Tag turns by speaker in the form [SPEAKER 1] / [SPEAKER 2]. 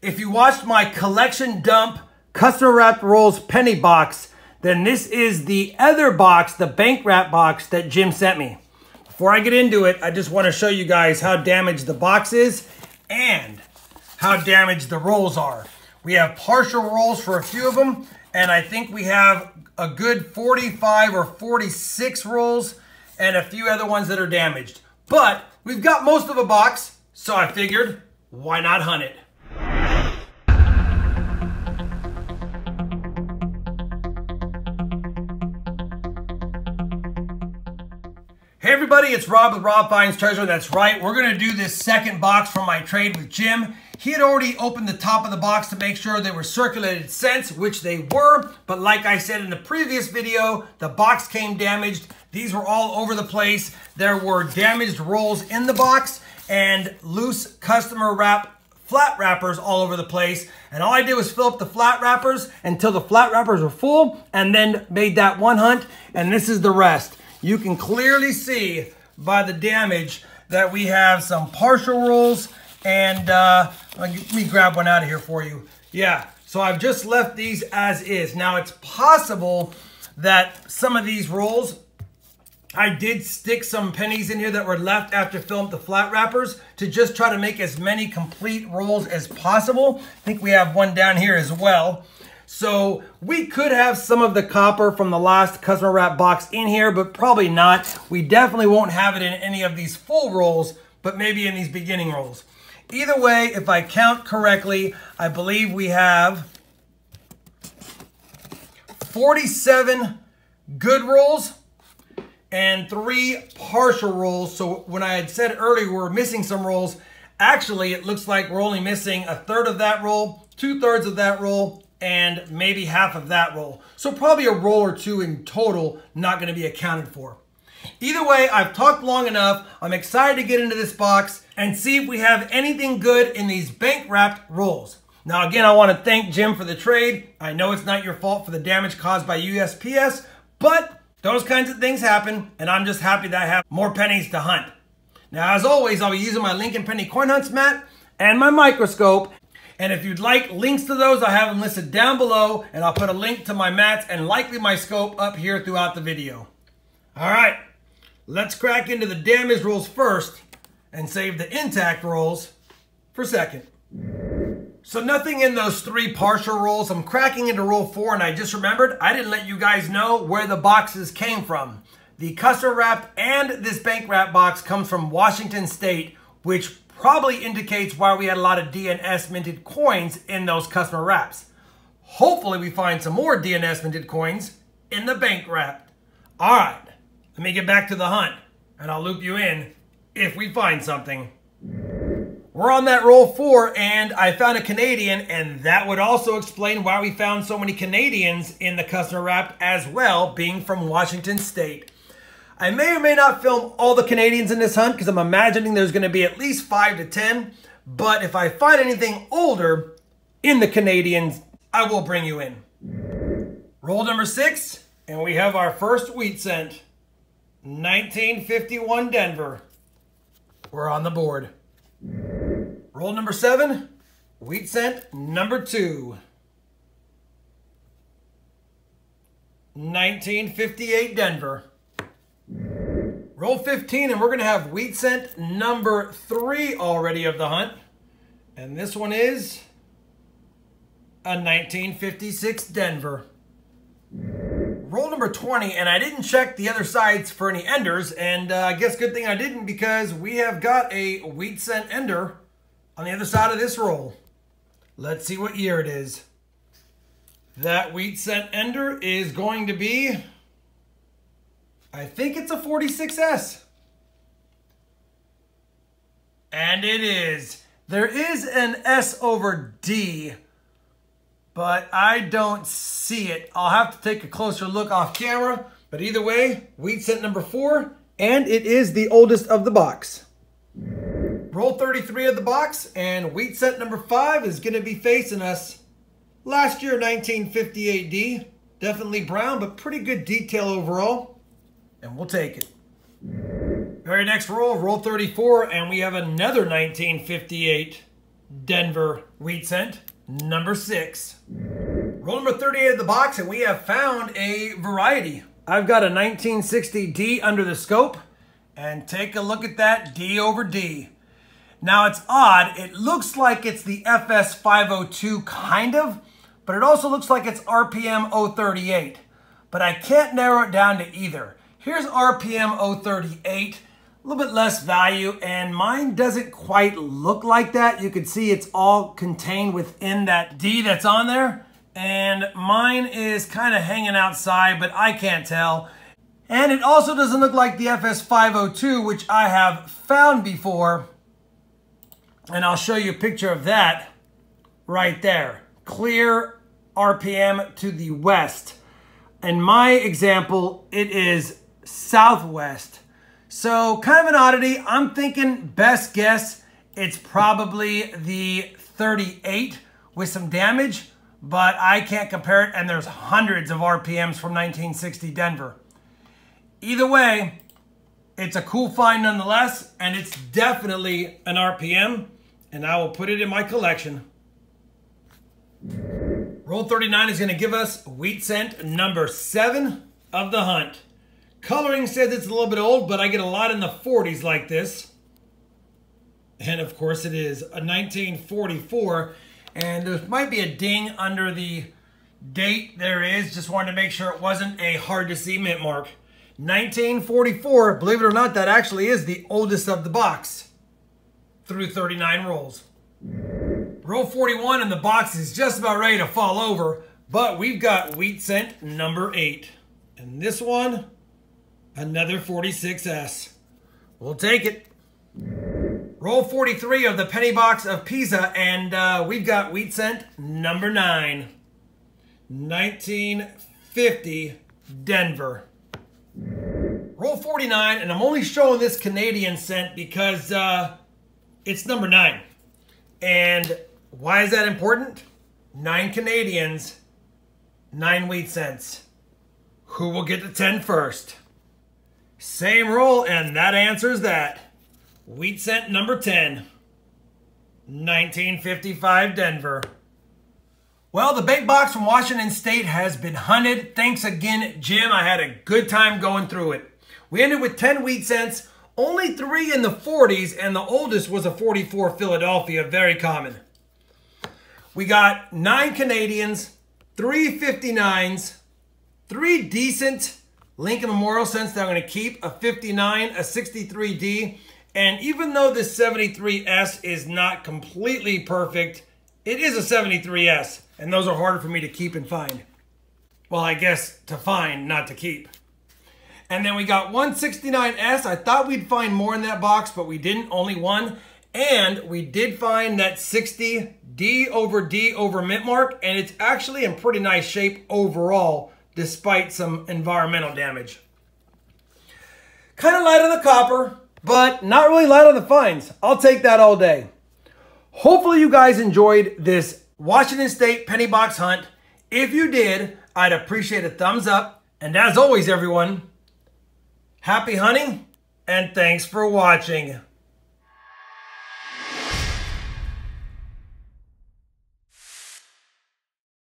[SPEAKER 1] If you watched my collection dump customer wrapped rolls penny box, then this is the other box, the bank wrap box that Jim sent me. Before I get into it, I just want to show you guys how damaged the box is and how damaged the rolls are. We have partial rolls for a few of them, and I think we have a good 45 or 46 rolls and a few other ones that are damaged. But we've got most of a box, so I figured, why not hunt it? Hey everybody, it's Rob with RobFindsTreasure. That's right, we're gonna do this second box from my trade with Jim. He had already opened the top of the box to make sure they were circulated cents, which they were, but like I said in the previous video, the box came damaged. These were all over the place. There were damaged rolls in the box and loose customer wrap flat wrappers all over the place. And all I did was fill up the flat wrappers until the flat wrappers were full and then made that one hunt, and this is the rest. You can clearly see by the damage that we have some partial rolls, and let me grab one out of here for you. Yeah, so I've just left these as is. Now it's possible that some of these rolls, I did stick some pennies in here that were left after filling up the flat wrappers to just try to make as many complete rolls as possible. I think we have one down here as well. So we could have some of the copper from the last customer wrap box in here, but probably not. We definitely won't have it in any of these full rolls, but maybe in these beginning rolls. Either way, if I count correctly, I believe we have 47 good rolls and 3 partial rolls. So when I had said earlier we were missing some rolls, actually it looks like we're only missing a third of that roll, 2/3 of that roll, and maybe half of that roll. So probably a roll or two in total not going to be accounted for. Either way, I've talked long enough. I'm excited to get into this box and see if we have anything good in these bank wrapped rolls. Now again, I want to thank Jim for the trade. I know it's not your fault for the damage caused by USPS, but those kinds of things happen, and I'm just happy that I have more pennies to hunt. Now as always, I'll be using my Lincoln Penny Coin Hunts mat and my microscope. And if you'd like links to those, I have them listed down below, and I'll put a link to my mats and likely my scope up here throughout the video. All right, let's crack into the damaged rolls first and save the intact rolls for second. So nothing in those 3 partial rolls. I'm cracking into roll 4, and I just remembered I didn't let you guys know where the boxes came from. The customer wrap and this bank wrap box comes from Washington State, which probably indicates why we had a lot of DNS minted coins in those customer wraps. Hopefully we find some more DNS minted coins in the bank wrap. All right, let me get back to the hunt, and I'll loop you in if we find something. We're on that roll 4, and I found a Canadian, and that would also explain why we found so many Canadians in the customer wrap as well, being from Washington State. I may or may not film all the Canadians in this hunt because I'm imagining there's going to be at least 5 to 10. But if I find anything older in the Canadians, I will bring you in. Roll number 6, and we have our first wheat cent. 1951 Denver. We're on the board. Roll number 7, wheat cent number 2. 1958 Denver. Roll 15, and we're going to have wheat cent number 3 already of the hunt. And this one is a 1956 Denver. Roll number 20, and I didn't check the other sides for any enders, and I guess good thing I didn't because we have got a wheat cent ender on the other side of this roll. Let's see what year it is. That wheat cent ender is going to be, I think it's a 46S. And it is. There is an S over D, but I don't see it. I'll have to take a closer look off camera. But either way, wheat cent number 4, and it is the oldest of the box. Roll 33 of the box, and wheat cent number 5 is going to be facing us. Last year, 1958D. Definitely brown, but pretty good detail overall. And we'll take it. Very next roll, roll 34, and we have another 1958. Denver wheat cent, number 6. Roll number 38 of the box, and we have found a variety. I've got a 1960 D under the scope, and take a look at that D over D. Now it's odd, it looks like it's the FS 502 kind of, but it also looks like it's RPM 038. But I can't narrow it down to either. Here's RPM 038, a little bit less value, and mine doesn't quite look like that. You can see it's all contained within that D that's on there, and mine is kind of hanging outside, but I can't tell. And it also doesn't look like the FS 502, which I have found before, and I'll show you a picture of that right there. Clear RPM to the west. In my example, it is southwest. So kind of an oddity. I'm thinking best guess, it's probably the 38 with some damage, but I can't compare it, and there's hundreds of RPMs from 1960 Denver. Either way, it's a cool find nonetheless, and it's definitely an RPM, and I will put it in my collection. Roll 39 is going to give us wheat cent number 7 of the hunt. Coloring says it's a little bit old, but I get a lot in the 40s like this. And of course it is a 1944. And there might be a ding under the date. There is. Just wanted to make sure it wasn't a hard to see mint mark. 1944, believe it or not, that actually is the oldest of the box through 39 rolls. Roll 41 and the box is just about ready to fall over, but we've got wheat cent number 8. And this one, another 46S. We'll take it. Roll 43 of the penny box of Pisa, and we've got wheat cent number 9. 1950 Denver. Roll 49, and I'm only showing this Canadian cent because it's number 9. And why is that important? 9 Canadians, 9 wheat cents. Who will get to 10 first? Same roll, and that answers that. Wheat cent number 10. 1955 Denver. Well, the big box from Washington State has been hunted. Thanks again, Jim. I had a good time going through it. We ended with 10 wheat cents, only 3 in the 40s, and the oldest was a 44 Philadelphia, very common. We got 9 Canadians, 3 59s, 3 decent Lincoln Memorial cents that I'm going to keep, a 59, a 63D, and even though this 73S is not completely perfect, it is a 73S, and those are harder for me to keep and find. Well, I guess to find, not to keep. And then we got 169S. I thought we'd find more in that box, but we didn't, only one. And we did find that 60 D over mint mark, and it's actually in pretty nice shape overall, despite some environmental damage. Kind of light on the copper, but not really light on the fines. I'll take that all day. Hopefully you guys enjoyed this Washington State penny box hunt. If you did, I'd appreciate a thumbs up. And as always, everyone, happy hunting, and thanks for watching.